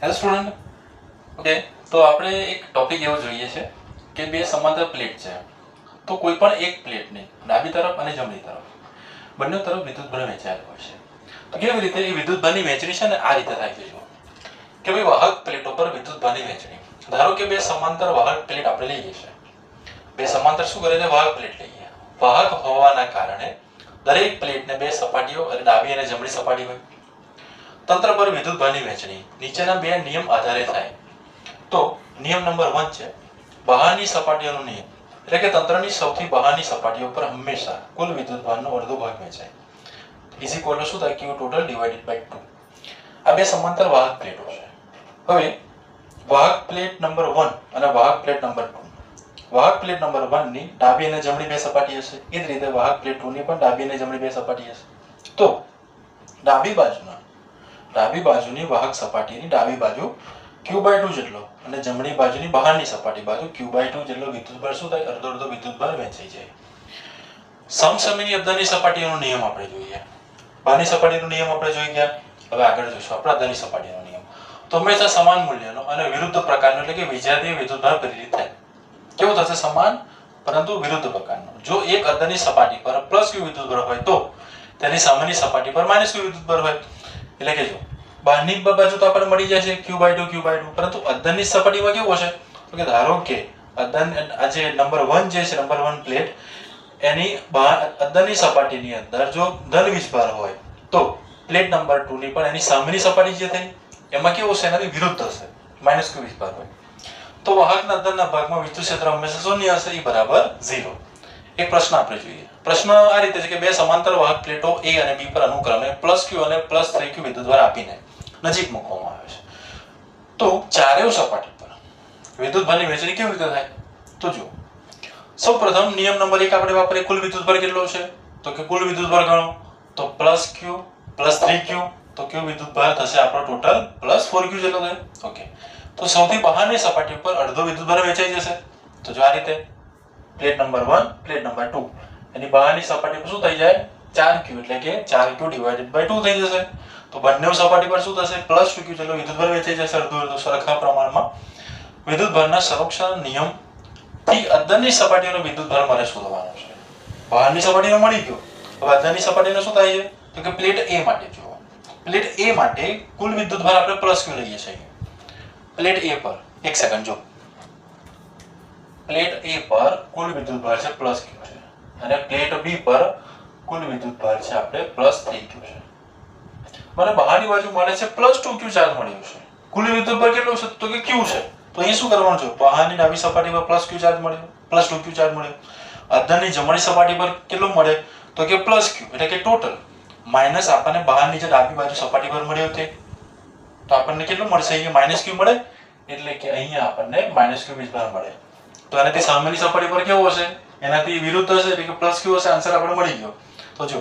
Hello student, okay. તો આપણે એક ટોપિક એવો જોઈએ છે કે બે સમાંતર પ્લેટ છે, તો કોઈ પણ એક પ્લેટની ડાબી તરફ અને જમણી તરફ બંને તરફ વિદ્યુતભાર વહેંચાયેલ હોય છે. તો કેવી રીતે એ વિદ્યુતભારની વહેંચણી છે ને આ રીતે થાય છે. જો કે ભાઈ વાહક પ્લેટો પર વિદ્યુતભારની વહેંચણી. ધારો કે બે સમાંતર વાહક પ્લેટ આપણે લઈએ છીએ. બે સમાંતર શું કરે છે? વાહક પ્લેટ લઈએ. વાહક હોવાના કારણે દરેક પ્લેટને બે સપાટીઓ અને ડાબી અને જમણી સપાટી હોય. તંત્ર પર વિદ્યુતભારની વહેંચણી નીચેના બે નિયમ આધારે થાય. તો નિયમ નંબર 1 છે બહારની સપાટીઓનો નિયમ, એટલે કે તંત્રની સૌથી બહારની સપાટીઓ પર હંમેશા કુલ વિદ્યુતભારનો અડધો ભાગ વહેંચાય. ઇઝ ઇક્વલ ટુ શું થાય? Q total divided by 2. આ બે સમાંતર વાહક પ્લેટો છે. હવે વાહક પ્લેટ નંબર 1 અને વાહક પ્લેટ નંબર 2. વાહક પ્લેટ નંબર 1 ની ડાબી અને જમણી બે સપાટી હશે. એ જ રીતે વાહક પ્લેટ 2 ની પણ ડાબી અને જમણી બે સપાટી હશે. તો ડાબી બાજુની વાહક સપાટીની ડાબી બાજુ Q/2 જેટલો અને જમણી બાજુની બહારની સપાટી બાજુ Q/2 જેટલો વિદ્યુતભાર શું થાય? અડધો વિદ્યુતભાર વહેંચાઈ જાય. સમસમયની અર્ધની સપાટીનો નિયમ આપણે જોઈએ. બહારની સપાટીનો નિયમ આપણે જોઈ ગયા. હવે આગળ જોઈશું આપણે અર્ધની સપાટીનો નિયમ. તો હંમેશા સમાન મૂલ્યનો અને વિરુદ્ધ પ્રકારનો, એટલે કે વિજાતીય વિદ્યુતભાર પ્રેરિત થાય. કેવો થશે? સમાન પરંતુ વિરુદ્ધ પ્રકારનો. જો એક અર્ધની સપાટી પર +Q વિદ્યુતભાર હોય તો તેની સામેની સપાટી પર -Q વિદ્યુતભાર હોય. એટલે કે જો બહારની બાજુ તો આપણને મળી જશે Q/2, પરંતુ અર્ધની સપાટીમાં કેવું હશે? તો કે ધારો કે આ જે નંબર 1 જે છે, નંબર 1 પ્લેટ, એની અર્ધની સપાટીની અંદર જો ધન વીજભાર હોય તો પ્લેટ નંબર 2 ની પણ એની સામેની સપાટી જે થઈ એમાં કેવું છે? એનાથી વિરુદ્ધ હશે, -Q વીજભાર હોય. તો વાહકના અંદરના ભાગમાં વિદ્યુત ક્ષેત્ર હંમેશા શૂન્ય હશે, એ બરાબર 0. એક પ્રશ્ન આપણે જોઈએ. પ્રશ્ન આ રીતે છે કે બે સમાંતર વાહક પ્લેટો A અને B પર અનુક્રમે +Q અને +3Q વિદ્યુતભાર આપીને નજીક મૂકવામાં આવે છે. તો ચારેય સપાટી પર વિદ્યુતભારની વહેંચણી કેવી રીતે થાય? તો જો સૌપ્રથમ નિયમ નંબર 1 આપણે વાપરીએ. કુલ વિદ્યુતભાર કેટલો છે? તો કે કુલ વિદ્યુતભાર ગણો તો +Q +3Q, તો Q વિદ્યુતભાર થશે આપણો ટોટલ +4Q જેટલો થાય. ઓકે. તો સૌથી બહારની સપાટી પર અડધો વિદ્યુતભાર વહેંચાઈ જશે. તો જો આ રીતે પ્લેટ નંબર 1, પ્લેટ નંબર 2, એની બહારની સપાટી પર શું થઈ જાય? 4Q, એટલે કે 4Q ડિવાઇડેડ બાય 2 થઈ જશે. તો બંને સપાટી પર શું થશે? +2Q જેટલો વિદ્યુતભાર વહેંચાઈ જશે, અડધો સરખા પ્રમાણમાં. વિદ્યુતભારના સંરક્ષણ નિયમ થી અંદરની સપાટીઓનો વિદ્યુતભાર મારે શોધવાનો છે. બહારની સપાટીનો મળી ગયો. હવે અંદરની સપાટીનો શું થાય છે? તો કે પ્લેટ A માટે જુઓ. પ્લેટ A માટે કુલ વિદ્યુતભાર આપણે +Q લઈએ છીએ. પ્લેટ A પર એક સેકન્ડ જો. પ્લેટ A પર કુલ વિદ્યુતભાર છે +Q છે અને પ્લેટ B પર કુલ વિદ્યુતભાર છે આપણે +3Q છે. મને બહારની બાજુ મળે છે +2Q ચાર્જ મળ્યો છે. કુલ વિદ્યુતભાર કેટલો છે? તો કે Q છે. તો અહીં શું કરવાનું છે? બહારની ડાબી સપાટી પર +Q ચાર્જ મળ્યો, +2Q ચાર્જ મળ્યો. અંદરની જમણી સપાટી પર કેટલો મળે? તો કે +Q, એટલે કે ટોટલ માઈનસ આપણને બહારની જે ડાબી બાજુ સપાટી પર મળ્યો તે. તો આપણને કેટલું મળશે? અહીંયા -Q મળે, એટલે કે અહીંયા આપણને -Q વીજભાર મળે. તો એનાથી સામેની સપાટી પર કેવો હશે? એનાથી વિરુદ્ધ હશે, એટલે કે +Q હશે. આન્સર આપણે મળી ગયો. તો જો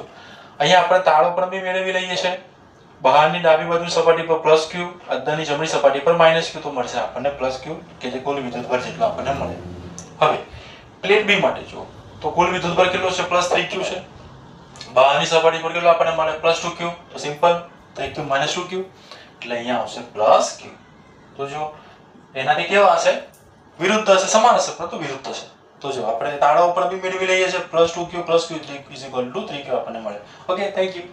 અહીંયા આપણે તાળો પણ બી મેળવી લઈએ છીએ. બહારની ડાબી બાજુ સપાટી પર +Q, અંદરની જમણી સપાટી પર -Q, તો મળશે આપણને +Q, કે જે કુલ વિદ્યુતભાર જેટલો આપણને મળે. હવે પ્લેટ B માટે જો તો કુલ વિદ્યુતભાર કેટલો છે? +3Q છે. બહારની સપાટી પર કેટલો આપણને મળે? +2Q. તો સિમ્પલ 3Q - 2Q, એટલે અહીંયા આવશે +Q. તો જો એનાથી કેવા હશે? વિરુદ્ધ હશે, સમાન હશે પરંતુ વિરુદ્ધ હશે. તો જો આપણે તાળા ઉપર બી મેળવી લઈએ છીએ +2Q +Q = 3Q આપણને મળે. Okay, thank you.